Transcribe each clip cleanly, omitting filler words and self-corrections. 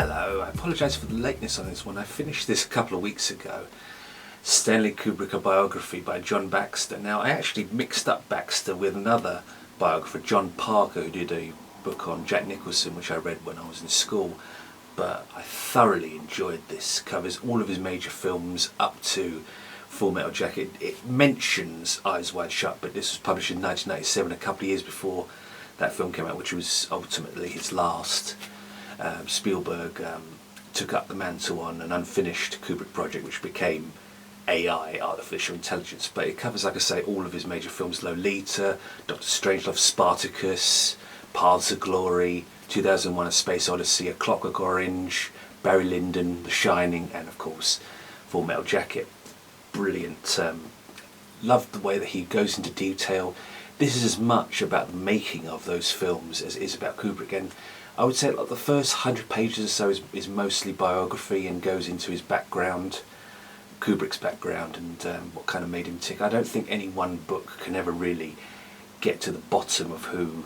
Hello, I apologise for the lateness on this one. I finished this a couple of weeks ago. Stanley Kubrick, a biography by John Baxter. Now, I actually mixed up Baxter with another biographer, John Parker, who did a book on Jack Nicholson, which I read when I was in school. But I thoroughly enjoyed this. Covers all of his major films up to Full Metal Jacket. It mentions Eyes Wide Shut, but this was published in 1997, a couple of years before that film came out, which was ultimately his last. Spielberg took up the mantle on an unfinished Kubrick project which became AI, artificial intelligence, but it covers, like I say, all of his major films: Lolita, Dr. Strangelove, Spartacus, Paths of Glory, 2001: A Space Odyssey, A Clockwork Orange, Barry Lyndon, The Shining, and of course Full Metal Jacket. Brilliant. Loved the way that he goes into detail. This is as much about the making of those films as it is about Kubrick, and I would say like the first 100 pages or so is mostly biography and goes into his background, Kubrick's background, and what kind of made him tick. I don't think any one book can ever really get to the bottom of who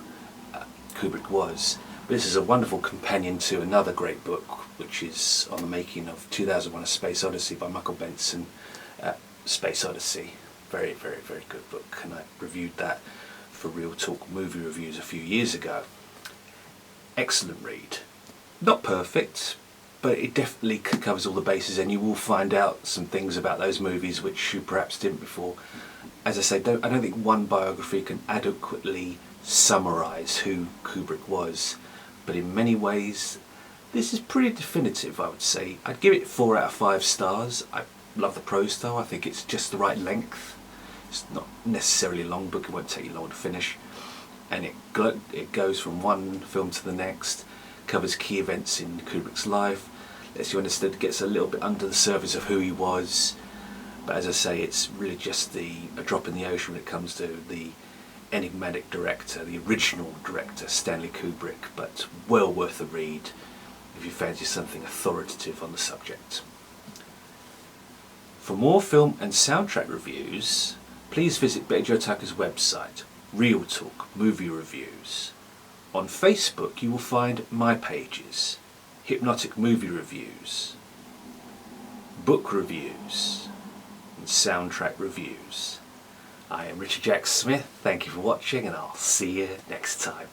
Kubrick was. But this is a wonderful companion to another great book, which is on the making of 2001: A Space Odyssey by Michael Benson. Space Odyssey, very, very, very good book, and I reviewed that for Real Talk Movie Reviews a few years ago. Excellent read. Not perfect, but it definitely covers all the bases, and you will find out some things about those movies which you perhaps didn't before. As I say, I don't think one biography can adequately summarise who Kubrick was, but in many ways this is pretty definitive, I would say. I'd give it 4 out of 5 stars. I love the prose style. I think it's just the right length. It's not necessarily a long book, it won't take you long to finish. And it goes from one film to the next, covers key events in Kubrick's life, lets you understand, gets a little bit under the surface of who he was. But as I say, it's really just a drop in the ocean when it comes to the enigmatic director, the original director, Stanley Kubrick, but well worth a read if you fancy something authoritative on the subject. For more film and soundtrack reviews, please visit Betty Jo Tucker's website, Real Talk Movie Reviews. On Facebook you will find my pages: Hip-Notic Movie Reviews, Book Reviews, and Soundtrack Reviews. I am Richard Jack Smith, thank you for watching, and I'll see you next time.